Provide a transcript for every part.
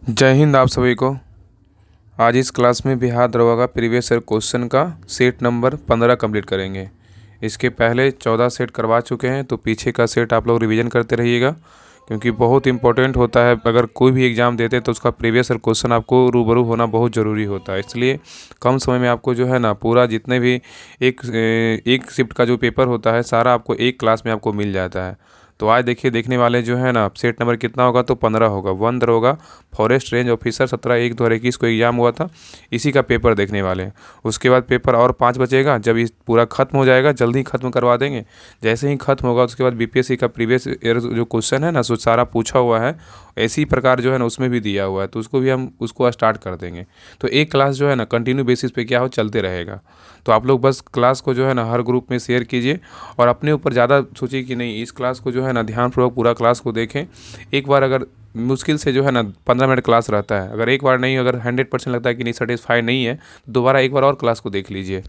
जय हिंद आप सभी को। आज इस क्लास में बिहार दरोगा का प्रीवियस ईयर क्वेश्चन का सेट नंबर 15 कंप्लीट करेंगे। इसके पहले 14 सेट करवा चुके हैं, तो पीछे का सेट आप लोग रिवीजन करते रहिएगा, क्योंकि बहुत इंपॉर्टेंट होता है। अगर कोई भी एग्ज़ाम देते हैं तो उसका प्रीवियस ईयर क्वेश्चन आपको रूबरू होना बहुत ज़रूरी होता है। इसलिए कम समय में आपको जो है ना पूरा जितने भी एक शिफ्ट का जो पेपर होता है सारा आपको एक क्लास में आपको मिल जाता है। तो आज देखिए देखने वाले जो है ना सेट नंबर कितना होगा, तो 15 होगा। वन दरोगा फॉरेस्ट रेंज ऑफिसर 17/1/2021 को एग्ज़ाम हुआ था, इसी का पेपर देखने वाले हैं। उसके बाद पेपर और 5 बचेगा। जब इस पूरा खत्म हो जाएगा जल्दी खत्म करवा देंगे। जैसे ही खत्म होगा उसके बाद बीपीएससी का प्रीवियस ईयर जो क्वेश्चन है ना सो सारा पूछा हुआ है, इसी प्रकार जो है ना उसमें भी दिया हुआ है, तो उसको भी हम उसको स्टार्ट कर देंगे। तो एक क्लास जो है ना कंटिन्यू बेसिस पे क्या हो चलते रहेगा। तो आप लोग बस क्लास को जो है ना हर ग्रुप में शेयर कीजिए, और अपने ऊपर ज़्यादा सोचिए कि नहीं, इस क्लास को जो है ना ध्यानपूर्वक पूरा क्लास को देखें। एक बार अगर मुश्किल से जो है ना 15 मिनट क्लास रहता है, अगर एक बार नहीं, अगर 100% लगता है कि नहीं सेटिस्फाई नहीं है, तो दोबारा एक बार और क्लास को देख लीजिए।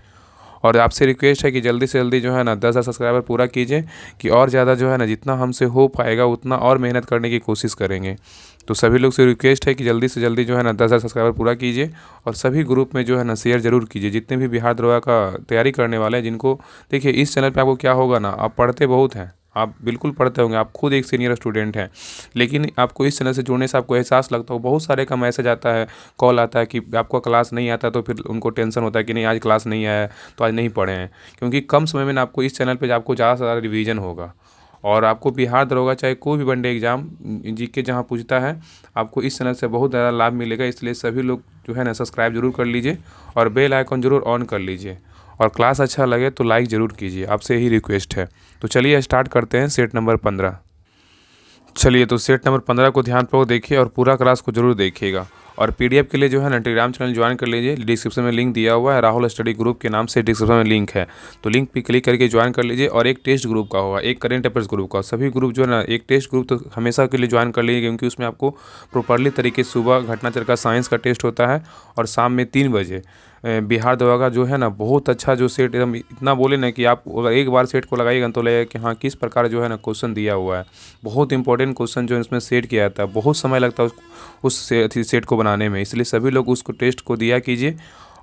और आपसे रिक्वेस्ट है कि जल्दी से जल्दी जो है ना 10,000 सब्सक्राइबर पूरा कीजिए, कि और ज़्यादा जो है ना जितना हमसे हो पाएगा उतना और मेहनत करने की कोशिश करेंगे। तो सभी लोग से रिक्वेस्ट है कि जल्दी से जल्दी जो है ना 10,000 सब्सक्राइबर पूरा कीजिए, और सभी ग्रुप में जो है ना शेयर ज़रूर कीजिए। जितने भी बिहार दरोगा का तैयारी करने वाले हैं, जिनको देखिए इस चैनल पे आपको क्या होगा ना, आप पढ़ते बहुत हैं, आप बिल्कुल पढ़ते होंगे, आप खुद एक सीनियर स्टूडेंट हैं, लेकिन आपको इस चैनल से जुड़ने से आपको एहसास लगता हो, बहुत सारे का मैसेज आता है, कॉल आता है कि आपको क्लास नहीं आता, तो फिर उनको टेंशन होता है कि नहीं आज क्लास नहीं आया है तो आज नहीं पढ़े हैं। क्योंकि कम समय में ना आपको इस चैनल पे आपको ज़्यादा से ज़्यादा रिवीजन होगा, और आपको बिहार दरोगा चाहे कोई भी वनडे एग्ज़ाम जीके जहाँ पूछता है, आपको इस चैनल से बहुत ज़्यादा लाभ मिलेगा। इसलिए सभी लोग जो है ना सब्सक्राइब जरूर कर लीजिए, और बेल आइकन जरूर ऑन कर लीजिए, और क्लास अच्छा लगे तो लाइक ज़रूर कीजिए, आपसे यही रिक्वेस्ट है। तो चलिए स्टार्ट करते हैं सेट नंबर 15। चलिए, तो सेट नंबर 15 को ध्यानपूर्वक देखिए और पूरा क्लास को जरूर देखिएगा। और पीडीएफ के लिए जो है ना टेलीग्राम चैनल ज्वाइन कर लीजिए, डिस्क्रिप्शन में लिंक दिया हुआ है, राहुल स्टडी ग्रुप के नाम से डिस्क्रिप्शन में लिंक है, तो लिंक पे क्लिक करके ज्वाइन कर लीजिए। और एक टेस्ट ग्रुप का होगा, एक करेंट अफेयर्स ग्रुप का, सभी ग्रुप जो है ना, एक टेस्ट ग्रुप तो हमेशा के लिए ज्वाइन कर लीजिए, क्योंकि उसमें आपको प्रॉपरली तरीके से सुबह घटनाचक्र का साइंस का टेस्ट होता है, और शाम में 3 बजे बिहार दरोगा का जो है ना बहुत अच्छा जो सेट, एकदम इतना बोले ना कि आप अगर एक बार सेट को लगाइएगा तो लगेगा कि हाँ किस प्रकार जो है ना क्वेश्चन दिया हुआ है। बहुत इंपॉर्टेंट क्वेश्चन जो है इसमें सेट किया जाता है, बहुत समय लगता है उस सेट को बनाने में। इसलिए सभी लोग उसको टेस्ट को दिया कीजिए,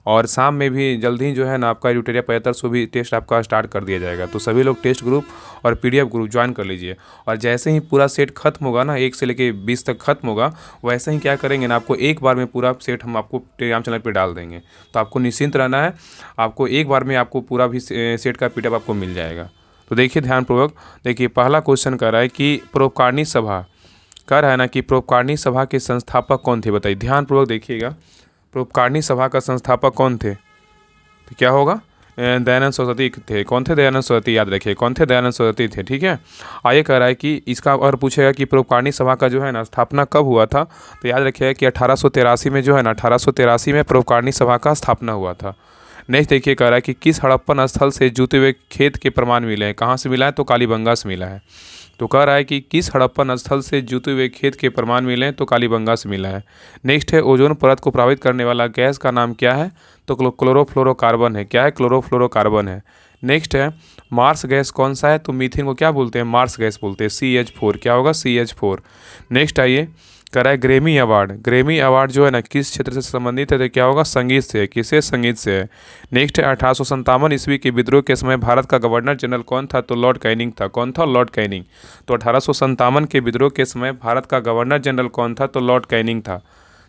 और शाम में भी जल्दी ही जो है ना आपका यूटेरिया 7500 भी टेस्ट आपका स्टार्ट कर दिया जाएगा। तो सभी लोग टेस्ट ग्रुप और पीडीएफ ग्रुप ज्वाइन कर लीजिए। और जैसे ही पूरा सेट खत्म होगा ना, 1 से लेके 20 तक खत्म होगा, वैसे ही क्या करेंगे ना, आपको एक बार में पूरा सेट हम आपको टेलीग्राम चैनल पर डाल देंगे। तो आपको निश्चिंत रहना है, आपको एक बार में आपको पूरा भी सेट का पीडीएफ आपको मिल जाएगा। तो देखिए ध्यानपूर्वक देखिए, पहला क्वेश्चन कर रहा है कि परोपकारिणी सभा, कह रहा है ना कि परोपकारिणी सभा के संस्थापक कौन थे, बताइए। ध्यानपूर्वक देखिएगा, परोपकारिणी सभा का संस्थापक कौन थे, तो क्या होगा, दयानंद सरस्वती थे। कौन थे? दयानंद सरस्वती, याद रखिए कौन थे, दयानंद सरस्वती थे। ठीक है। आइए कह रहा है कि इसका और पूछेगा कि परोपकारिणी सभा का जो है ना स्थापना कब हुआ था, तो याद रखिएगा कि 1883 में जो है ना, 1883 में परोपकारिणी सभा का स्थापना हुआ था। नेक्स्ट देखिए, कह रहा है कि किस हड़प्पन स्थल से जूते हुए खेत के प्रमाण मिले हैं, कहाँ से मिला है, तो कालीबंगा से मिला है। तो कह रहा है कि किस हड़प्पन स्थल से जूते हुए खेत के प्रमाण मिले हैं, तो कालीबंगा से मिला है। नेक्स्ट है, ओजोन परत को प्रभावित करने वाला गैस का नाम क्या है, तो क्लोरोफ्लोरोकार्बन है। क्या है? क्लोरोफ्लोरोकार्बन है। नेक्स्ट है, मार्स गैस कौन सा है, तो मीथेन को क्या बोलते हैं, मार्स गैस बोलते हैं, CH4। क्या होगा? CH4। नेक्स्ट आइए, कह रहा है ग्रेमी अवार्ड, ग्रेमी अवार्ड जो है ना किस क्षेत्र से संबंधित है, तो क्या होगा? संगीत से। किससे? संगीत से है। नेक्स्ट है, 1857 ईस्वी के विद्रोह के समय भारत का गवर्नर जनरल कौन था, तो लॉर्ड कैनिंग था। कौन था? Lord Canning. तो 1857 के विद्रोह के समय भारत का गवर्नर जनरल कौन था, तो लॉर्ड कैनिंग था।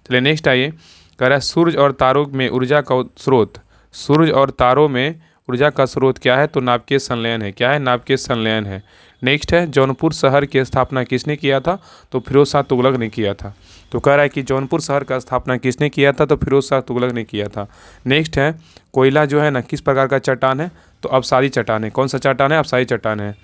चलिए नेक्स्ट आइए, कह रहा है सूर्य और तारों में ऊर्जा का स्रोत, सूर्य और तारों में ऊर्जा का स्रोत क्या है, तो नाभिकीय संलयन है। क्या है? नाभिकीय संलयन है। नेक्स्ट है, जौनपुर शहर की स्थापना किसने किया था, तो फिरोज शाह तुगलक ने किया था। तो कह रहा है कि जौनपुर शहर का स्थापना किसने किया था, तो फिरोज शाह तुगलक ने किया था। नेक्स्ट है, कोयला जो है ना किस प्रकार का चट्टान है, तो अवसादी चट्टान है। कौन सा चट्टान है? अवसादी चट्टान है।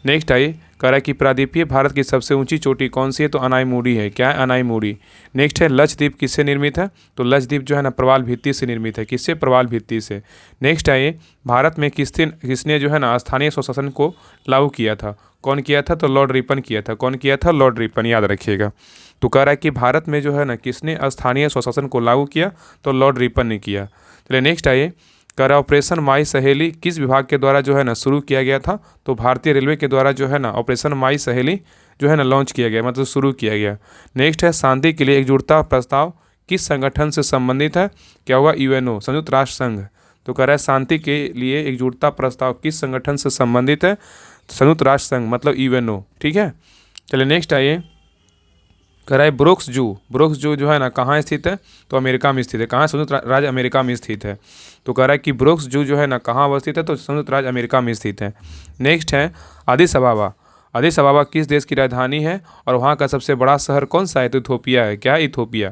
नेक्स्ट आइए, कह रहा है कि प्रादीपीय भारत की सबसे ऊंची चोटी कौन सी है, तो अनाईमुड़ी है। क्या है? अनाईमुड़ी। नेक्स्ट है, लक्षद्वीप किससे निर्मित है, तो लक्षद्वीप जो है ना प्रवाल भित्ति से निर्मित है। किससे? प्रवाल भित्ति से। नेक्स्ट आइए, भारत में किसने जो है ना स्थानीय स्वशासन को लागू किया था, कौन किया था, तो लॉर्ड रिपन किया था। कौन किया था? लॉर्ड रिपन, याद रखिएगा। तो कह रहा है कि भारत में जो है ना किसने स्थानीय स्वशासन को लागू किया, तो लॉर्ड रिपन ने किया। चलिए नेक्स्ट आइए, कह रहा ऑपरेशन माई सहेली किस विभाग के द्वारा जो है ना शुरू किया गया था, तो भारतीय रेलवे के द्वारा जो है ना ऑपरेशन माई सहेली जो है ना लॉन्च किया गया, मतलब शुरू किया गया। नेक्स्ट है शांति के लिए एकजुटता प्रस्ताव किस संगठन से संबंधित है? क्या होगा? यूएनओ, संयुक्त राष्ट्र संघ। तो कह रहा है शांति के लिए एकजुटता प्रस्ताव किस संगठन से संबंधित है? संयुक्त राष्ट्र संघ मतलब यूएनओ। ठीक है, चलिए नेक्स्ट आइए। कह रहा है ब्रुक्स जू जो है ना कहाँ स्थित है? तो अमेरिका में स्थित है। कहाँ? संयुक्त राज्य अमेरिका में स्थित है। तो कह रहा है कि ब्रुक्स जू जो है ना कहाँ अवस्थित है? तो संयुक्त राज्य अमेरिका में स्थित है। नेक्स्ट है अदिस अबाबा किस देश की राजधानी है और वहाँ का सबसे बड़ा शहर कौन सा है? तो इथोपिया है। क्या है? इथोपिया।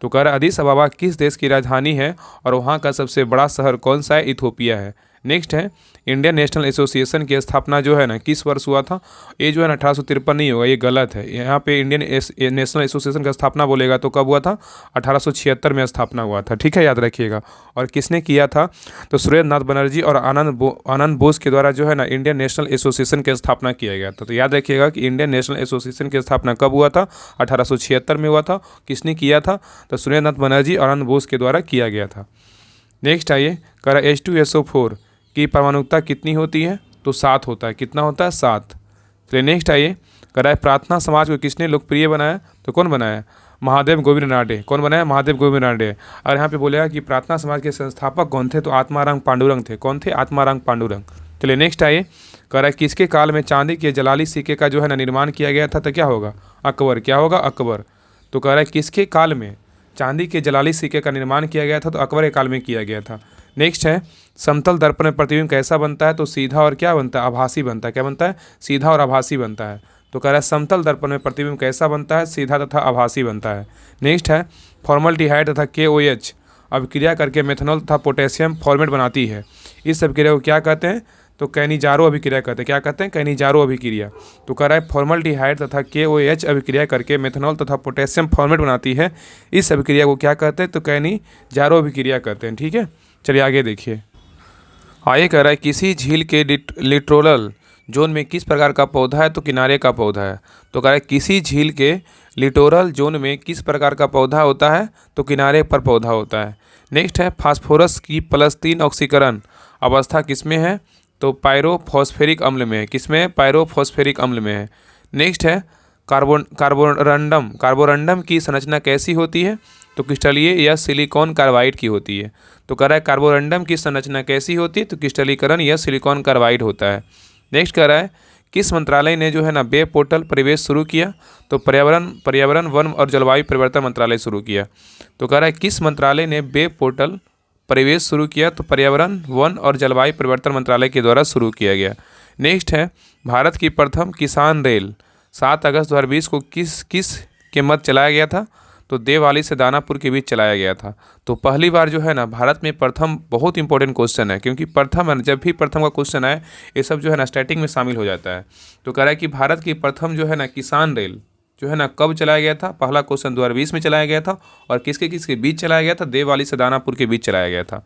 तो कह रहा है अदिस अबाबा किस देश की राजधानी है और वहाँ का सबसे बड़ा शहर कौन सा है? इथोपिया है। नेक्स्ट है इंडियन नेशनल एसोसिएशन की स्थापना जो है ना किस वर्ष हुआ था? ये जो है ना 1853 नहीं होगा, ये गलत है। यहाँ पे इंडियन नेशनल एसोसिएशन का स्थापना बोलेगा तो कब हुआ था? 1876 में स्थापना हुआ था। ठीक है, याद रखिएगा। और किसने किया था? तो सुरेंद्र नाथ बनर्जी और आनंद बोस के द्वारा जो है ना इंडियन नेशनल एसोसिएशन की स्थापना किया गया था। तो याद रखिएगा कि इंडियन नेशनल एसोसिएशन की स्थापना कब हुआ था? 1876 में हुआ था। किसने किया था? तो सुरेंद्र नाथ बनर्जी और आनंद बोस के द्वारा किया गया था। नेक्स्ट आइए। कह रहा है H2SO4 की परमाणुकता कितनी होती है? तो 7 होता है। कितना होता है? 7। चलिए नेक्स्ट आइए। कह रहा है प्रार्थना समाज को किसने लोकप्रिय बनाया? तो कौन बनाया? महादेव गोविंद रानडे। कौन बनाया? महादेव गोविंद रानडे। और यहाँ पे बोलेगा कि प्रार्थना समाज के संस्थापक कौन थे? तो आत्माराम पांडुरंग थे। कौन थे? आत्माराम पांडुरंग। चलिए नेक्स्ट आइए। कह रहा है किसके काल में चांदी के जलाली सिक्के का जो है ना निर्माण किया गया था? तो क्या होगा? अकबर। क्या होगा? अकबर। तो कह रहा है किसके काल में चांदी के जलाली सिक्के का निर्माण किया गया था? तो अकबर के काल में किया गया था। नेक्स्ट है समतल दर्पण में प्रतिबिंब कैसा बनता है? तो सीधा और क्या बनता है? आभासी बनता है। क्या बनता है? सीधा और आभासी बनता है। तो कह रहा है समतल दर्पण में प्रतिबिंब कैसा बनता है? सीधा तथा आभासी बनता है। नेक्स्ट है फॉर्मल्डिहाइड तथा KOH अभिक्रिया करके मेथनॉल तथा पोटेशियम फॉर्मेट बनाती है। इस अभिक्रिया को क्या कहते हैं? तो कैनिजारो अभिक्रिया कहते हैं। क्या कहते हैं? कैनिजारो अभिक्रिया। तो कह रहा है फॉर्मल्डिहाइड तथा KOH अभिक्रिया करके मेथनॉल तथा पोटेशियम फॉर्मेट बनाती है। इस अभिक्रिया को क्या कहते हैं? तो कैनिजारो अभिक्रिया कहते हैं। ठीक है, चलिए आगे देखिए। आगे कह रहा है किसी झील के लिटोरल जोन में किस प्रकार का पौधा है? तो किनारे का पौधा है। तो कह रहा है किसी झील के लिटोरल जोन में किस प्रकार का पौधा होता है? तो किनारे पर पौधा होता है। नेक्स्ट है फास्फोरस की +3 ऑक्सीकरण अवस्था किसमें है? तो पायरोफॉस्फेरिक अम्ल में है। किसमें? पायरोफॉस्फेरिक अम्ल में है। नेक्स्ट है कार्बोरंडम की संरचना कैसी होती है? तो क्रिस्टलीय या सिलिकॉन कार्बाइड की होती है। तो कह रहा है कार्बोरंडम की संरचना कैसी होती है? तो क्रिस्टलीकरण या सिलिकॉन कार्बाइड होता है। नेक्स्ट कह रहा है किस मंत्रालय ने जो है ना वेब पोर्टल प्रवेश शुरू किया? तो पर्यावरण वन और जलवायु परिवर्तन मंत्रालय शुरू किया। तो कह रहा है किस मंत्रालय ने वेब पोर्टल प्रवेश शुरू किया? तो पर्यावरण वन और जलवायु परिवर्तन मंत्रालय के द्वारा शुरू किया गया। नेक्स्ट है भारत की प्रथम किसान रेल 7 अगस्त 2020 को किस के मध्य चलाया गया था? तो देववाली से दानापुर के बीच चलाया गया था। तो पहली बार जो है ना भारत में प्रथम, बहुत इंपॉर्टेंट क्वेश्चन है क्योंकि प्रथम है, जब भी प्रथम का क्वेश्चन आए ये सब जो है ना स्टैटिक में शामिल हो जाता है। तो कह रहा है कि भारत की प्रथम जो है ना किसान रेल जो है ना कब चलाया गया था? पहला क्वेश्चन 2020 में चलाया गया था। और किसके बीच चलाया गया था? देववाली से दानापुर के बीच चलाया गया था।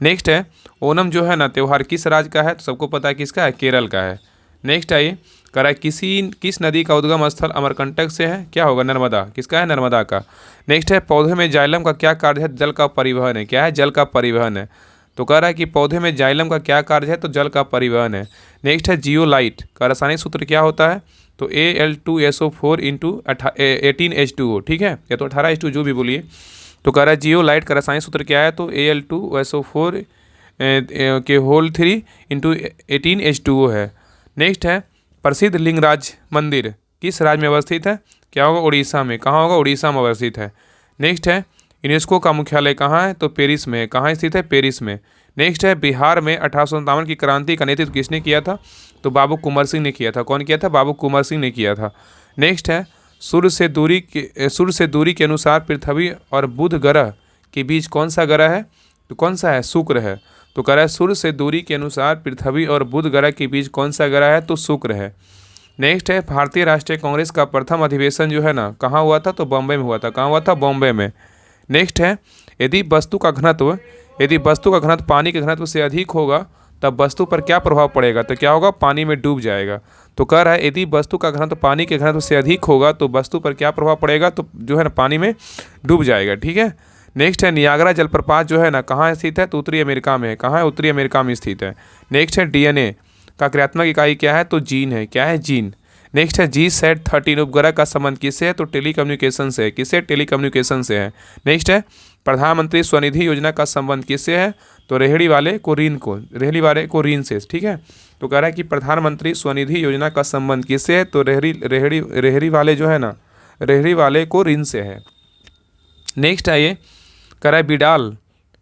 नेक्स्ट है ओणम जो है ना त्यौहार किस राज्य का है? तो सबको पता है किसका है? केरल का है। नेक्स्ट आइए। कह रहा है किस नदी का उद्गम स्थल अमरकंटक से है? क्या होगा? नर्मदा। किसका है? नर्मदा का। नेक्स्ट है पौधे में जाइलम का क्या कार्य है? जल का परिवहन है। क्या है? जल का परिवहन है। तो कह रहा है कि पौधे में जाइलम का क्या कार्य है? तो जल का परिवहन है। नेक्स्ट है जियोलाइट का रासायनिक सूत्र क्या होता है? तो Al2SO4 × 18H2O। ठीक है, या तो 18H2 जो भी बोलिए। तो कह रहा है जियोलाइट का रासायनिक सूत्र क्या है? तो Al2SO4 के होल 3 × 18H2O है। नेक्स्ट है प्रसिद्ध लिंगराज मंदिर किस राज्य में अवस्थित है? क्या होगा? उड़ीसा में। कहाँ होगा? उड़ीसा में अवस्थित है। नेक्स्ट है यूनेस्को का मुख्यालय कहाँ है? तो पेरिस में। कहाँ स्थित है? पेरिस में। नेक्स्ट है बिहार में 1857 की क्रांति का नेतृत्व किसने किया था? तो बाबू कुंवर सिंह ने किया था। कौन किया था? बाबू कुंवर सिंह ने किया था। नेक्स्ट है सूर्य से दूरी के अनुसार पृथ्वी और बुध ग्रह के बीच कौन सा ग्रह है? तो कौन सा है? शुक्र है। तो कह रहा है सूर्य से दूरी के अनुसार पृथ्वी और बुध ग्रह के बीच कौन सा ग्रह है? तो शुक्र है। नेक्स्ट है भारतीय राष्ट्रीय कांग्रेस का प्रथम अधिवेशन जो है ना कहाँ हुआ था? तो बॉम्बे में हुआ था। कहाँ हुआ था? बॉम्बे में। नेक्स्ट है यदि वस्तु का घनत्व पानी के घनत्व से अधिक होगा तब वस्तु पर क्या प्रभाव पड़ेगा? तो क्या होगा? पानी में डूब जाएगा। तो कह रहा है यदि वस्तु का घनत्व पानी के घनत्व से अधिक होगा तो वस्तु पर क्या प्रभाव पड़ेगा? तो जो है ना पानी में डूब जाएगा। ठीक है। नेक्स्ट है नियाग्रा जलप्रपात जो है ना कहाँ स्थित है? तो उत्तरी अमेरिका में है। कहाँ है? उत्तरी अमेरिका में स्थित है। नेक्स्ट है DNA का क्रियात्मक इकाई क्या है? तो जीन है। क्या है? जीन। नेक्स्ट है GSAT-13 उपग्रह का संबंध किससे है? तो टेलीकम्युनिकेशन से है। किससे? टेलीकम्युनिकेशन से है। नेक्स्ट है प्रधानमंत्री स्वनिधि योजना का संबंध किससे है? तो रेहड़ी वाले को ऋण से। ठीक है, तो कह रहा है कि प्रधानमंत्री स्वनिधि योजना का संबंध किससे है? तो रेहड़ी वाले जो है ना, रेहड़ी वाले को ऋण से है। नेक्स्ट है ये कह रहा है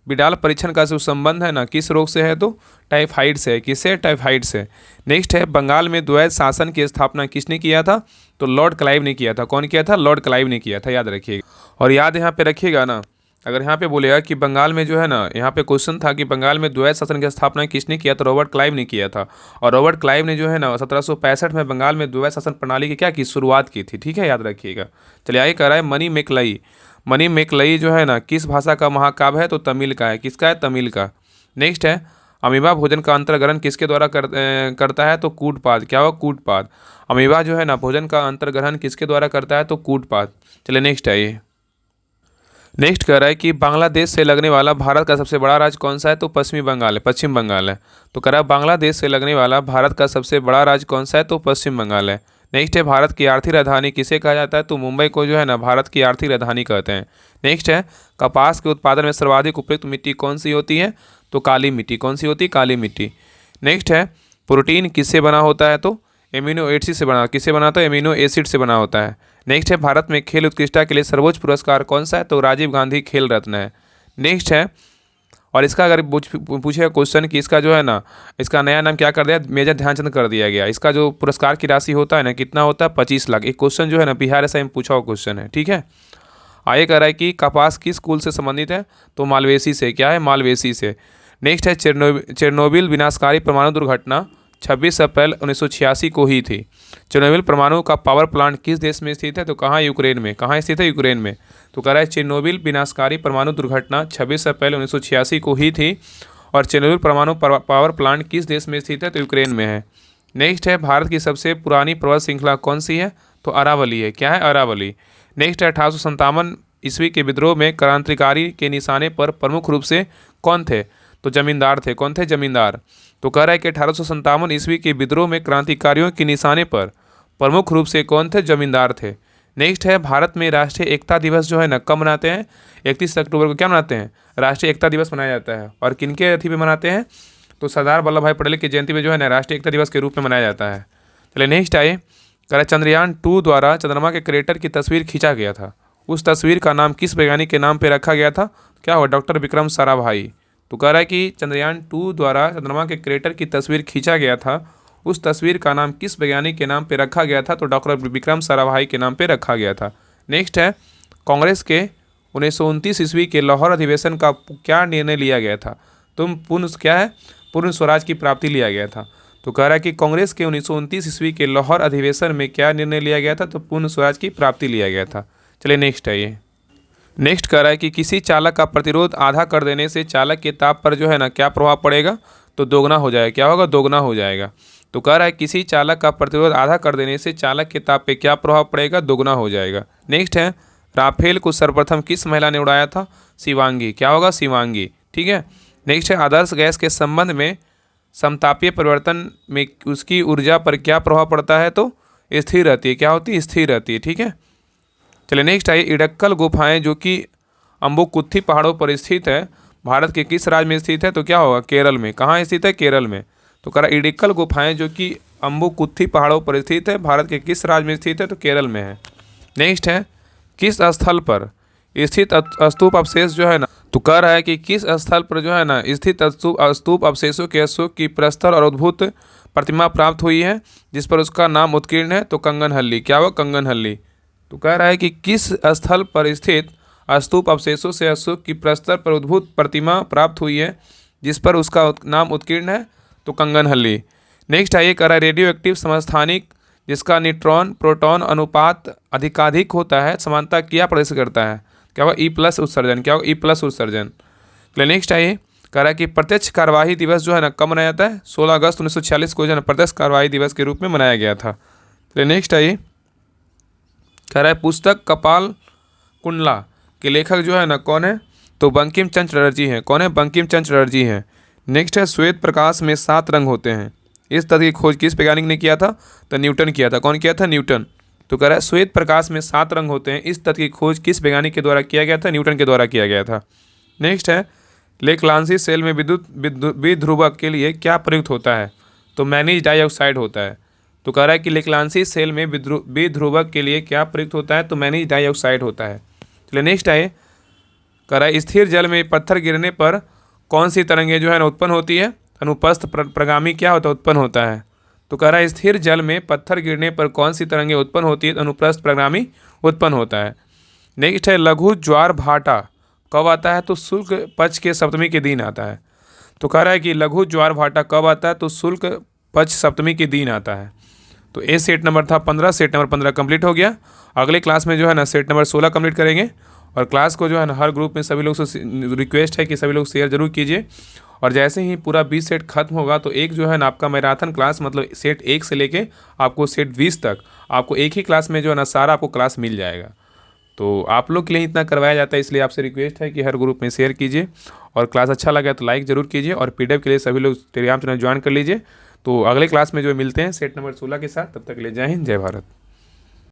बिडाल परीक्षण का जो संबंध है ना किस रोग से है? तो टाइफाइड से है। किससे? टाइफाइड से। नेक्स्ट है बंगाल में द्वैध शासन की स्थापना किसने किया था? तो लॉर्ड क्लाइव ने किया था। कौन किया था? लॉर्ड क्लाइव ने किया था, याद रखिएगा। और याद यहाँ पे रखिएगा ना, अगर यहाँ पे बोलेगा कि बंगाल में जो है ना, यहाँ पे क्वेश्चन था कि बंगाल में द्वैध शासन की स्थापना किसने किया? तो रॉबर्ट क्लाइव ने किया था। और रॉबर्ट क्लाइव ने जो है ना 1765 में बंगाल में द्वैध शासन प्रणाली की क्या की शुरुआत की थी। ठीक है, याद रखिएगा। चलिए आगे कह रहा है मनी मेकलई जो है ना किस भाषा का महाकाव्य है? तो तमिल का है। किसका है? तमिल का। नेक्स्ट है अमीबा भोजन का अंतर्ग्रहण किसके द्वारा करता है? तो कूटपाद। क्या होगा? कूटपाद। अमीबा जो है ना भोजन का अंतर्ग्रहण किसके द्वारा करता है? तो कूटपाद। चलिए नेक्स्ट है ये। नेक्स्ट कह रहा है कि बांग्लादेश से लगने वाला भारत का सबसे बड़ा राज्य कौन सा है? तो पश्चिम बंगाल है। तो कह रहा है बांग्लादेश से लगने वाला भारत का सबसे बड़ा राज्य कौन सा है? तो पश्चिम बंगाल है। नेक्स्ट है भारत की आर्थिक राजधानी किसे कहा जाता है? तो मुंबई को जो है ना भारत की आर्थिक राजधानी कहते हैं। नेक्स्ट है कपास के उत्पादन में सर्वाधिक उपयुक्त मिट्टी कौन सी होती है? तो काली मिट्टी। कौन सी होती है? काली मिट्टी। नेक्स्ट है प्रोटीन किससे बना होता है? तो एमिनो एसिड से बना। किससे बना होता है? एमिनो एसिड से बना होता है। नेक्स्ट है भारत में खेल उत्कृष्टता के लिए सर्वोच्च पुरस्कार कौन सा है? तो राजीव गांधी खेल रत्न है। नेक्स्ट है और इसका अगर पूछेगा क्वेश्चन कि इसका जो है ना, इसका नया नाम क्या कर दिया? मेजर ध्यानचंद कर दिया गया। इसका जो पुरस्कार की राशि होता है ना कितना होता है? 25 लाख। एक क्वेश्चन जो है ना बिहार ऐसा में पूछा हुआ क्वेश्चन है। ठीक है, आगे कह रहा है कि कपास किस कुल से संबंधित है? तो मालवेसी से। क्या है? मालवेसी से। नेक्स्ट है चेरनोबिल विनाशकारी परमाणु दुर्घटना 26 अप्रैल 1986 को ही थी। चेरनोबिल परमाणु का पावर प्लांट किस देश में स्थित है? तो कहाँ? यूक्रेन में। कहाँ स्थित है? यूक्रेन में। तो कह रहा है चेरनोबिल विनाशकारी परमाणु दुर्घटना 26 अप्रैल 1986 को ही थी। और चेरनोबिल परमाणु पावर प्लांट किस देश में स्थित है? तो यूक्रेन में है। नेक्स्ट है भारत की सबसे पुरानी पर्वत श्रृंखला कौन सी है? तो अरावली है। क्या है? अरावली। नेक्स्ट है 1857 ईस्वी के विद्रोह में क्रांतिकारी के निशाने पर प्रमुख रूप से कौन थे? तो जमींदार थे। कौन थे? जमींदार। तो कह रहा है कि 1857 ईस्वी के विद्रोह में क्रांतिकारियों के निशाने पर प्रमुख रूप से कौन थे? जमींदार थे। नेक्स्ट है भारत में राष्ट्रीय एकता दिवस जो है ना कब मनाते हैं? 31 अक्टूबर को क्या मनाते हैं? राष्ट्रीय एकता दिवस मनाया जाता है। और किनके अथी पे मनाते हैं? तो सरदार वल्लभ भाई पटेल की जयंती में जो है ना राष्ट्रीय एकता दिवस के रूप में मनाया जाता है। चलिए नेक्स्ट आइए। कह रहा है चंद्रयान-2 द्वारा चंद्रमा के क्रेटर की तस्वीर खींचा गया था। उस तस्वीर का नाम किस वैज्ञानिक के नाम पर रखा गया था? क्या हुआ? डॉक्टर विक्रम साराभाई। तो कह रहा है कि चंद्रयान-2 द्वारा चंद्रमा के क्रेटर की तस्वीर खींचा गया था। उस तस्वीर का नाम किस वैज्ञानिक के नाम पे रखा गया था? तो डॉक्टर विक्रम साराभाई के नाम पे रखा गया था। नेक्स्ट है कांग्रेस के 1929 ईस्वी के लाहौर अधिवेशन का क्या निर्णय लिया गया था? तुम पूर्ण स्वराज की प्राप्ति लिया गया था। तो कह रहा है कि कांग्रेस के 1929 ईस्वी के लाहौर अधिवेशन में क्या निर्णय लिया गया था? तो पूर्ण स्वराज की प्राप्ति लिया गया था। चलिए नेक्स्ट है ये। नेक्स्ट कह रहा है कि किसी चालक का प्रतिरोध आधा कर देने से चालक के ताप पर जो है ना क्या प्रभाव पड़ेगा? तो दोगुना हो जाएगा। क्या होगा? दोगुना हो जाएगा। तो कह रहा है किसी चालक का प्रतिरोध आधा कर देने से चालक के ताप पे क्या प्रभाव पड़ेगा? दोगुना हो जाएगा। नेक्स्ट है राफेल को सर्वप्रथम किस महिला ने उड़ाया था? शिवांगी। क्या होगा? शिवांगी। ठीक है। नेक्स्ट है आदर्श गैस के संबंध में समतापीय परिवर्तन में उसकी ऊर्जा पर क्या प्रभाव पड़ता है? तो स्थिर रहती है। क्या होती है? स्थिर रहती है। ठीक है। चलिए नेक्स्ट आइए। इडक्कल गुफाएं जो कि अम्बुकुत्थी पहाड़ों पर स्थित है भारत के किस राज्य में स्थित है? तो क्या होगा? केरल में। कहाँ स्थित है? केरल में। तो कह रहा इडक्कल गुफाएं जो कि अम्बुकुत्थी पहाड़ों पर स्थित है भारत के किस राज्य में स्थित है? तो केरल में है। नेक्स्ट है किस स्थल पर स्थित स्तूप अवशेष जो है ना, तो कह रहा है कि किस स्थल पर जो है ना स्थित स्तूप अवशेषों के अशोक की प्रस्तर और अद्भुत प्रतिमा प्राप्त हुई है जिस पर उसका नाम उत्कीर्ण है? तो कंगनहल्ली। क्या हुआ? कंगनहल्ली। तो कह रहा है कि किस स्थल पर स्थित स्तूप अवशेषों से अशोक की प्रस्तर पर अद्भुत प्रतिमा प्राप्त हुई है जिस पर उसका नाम उत्कीर्ण है? तो कंगनहल्ली। नेक्स्ट आइए। कह रहा है रेडियो एक्टिव समस्थानिक जिसका न्यूट्रॉन प्रोटॉन अनुपात अधिकाधिक होता है समानता क्या प्रदर्शित करता है? क्या होगा? E+ उत्सर्जन। क्या होगा? E+ उत्सर्जन। चलिए नेक्स्ट आइए। कह रहा है कि प्रत्यक्ष कार्यवाही दिवस जो है ना कब मनाया जाता है? 16 अगस्त 1946 को जो है ना प्रत्यक्ष कार्यवाही दिवस के रूप में मनाया गया था। चलिए नेक्स्ट आइए। कह रहा है पुस्तक कपाल कुंडला के लेखक जो है ना कौन है? तो बंकिम चंद्र चटर्जी हैं। कौन है? बंकिम चंद्र चटर्जी हैं। नेक्स्ट है श्वेत प्रकाश में 7 रंग होते हैं। इस तथ्य की खोज किस वैज्ञानिक ने किया था? तो न्यूटन किया था। कौन किया था? न्यूटन। तो कह रहा है श्वेत प्रकाश में 7 रंग होते हैं, इस तथ्य की खोज किस वैज्ञानिक के द्वारा किया गया था? न्यूटन के द्वारा किया गया था। नेक्स्ट है लेक्लांसी सेल में विध्रुवक के लिए क्या प्रयुक्त होता है? तो मैग्नीज डाइऑक्साइड होता है। तो कह रहा है कि लेक्लांसी सेल में विध्रुवक के लिए क्या प्रयुक्त होता है? तो मैग्नीज डाइऑक्साइड होता है। चलिए नेक्स्ट है, कह रहा है स्थिर जल में पत्थर गिरने पर कौन सी तरंगें जो है ना उत्पन्न होती है? अनुप्रस्थ प्रगामी क्या होता है? उत्पन्न होता है। तो कह रहा है स्थिर जल में पत्थर गिरने पर कौन सी तरंगें उत्पन्न होती है? अनुप्रस्थ प्रगामी उत्पन्न होता है। नेक्स्ट है लघु ज्वार भाटा कब आता है? तो शुक्ल पक्ष के सप्तमी के दिन आता है। तो कह रहा है कि लघु ज्वार भाटा कब आता है? तो शुक्ल पक्ष सप्तमी के दिन आता है। तो ये सेट नंबर था 15, सेट नंबर 15 कंप्लीट हो गया। अगले क्लास में जो है ना सेट नंबर 16 कंप्लीट करेंगे। और क्लास को जो है ना हर ग्रुप में सभी लोग से रिक्वेस्ट है कि सभी लोग शेयर जरूर कीजिए। और जैसे ही पूरा 20 सेट खत्म होगा तो एक जो है ना आपका मैराथन क्लास, मतलब सेट 1 से लेके आपको सेट 20 तक आपको एक ही क्लास में जो है ना सारा आपको क्लास मिल जाएगा। तो आप लोग के लिए इतना करवाया जाता है, इसलिए आपसे रिक्वेस्ट है कि हर ग्रुप में शेयर कीजिए। और क्लास अच्छा लगा तो लाइक ज़रूर कीजिए। और पीडीएफ के लिए सभी लोग टेलीग्राम चैनल ज्वाइन कर लीजिए। तो अगले क्लास में जो मिलते हैं सेट नंबर 16 के साथ, तब तक के लिए जय हिंद, जय भारत।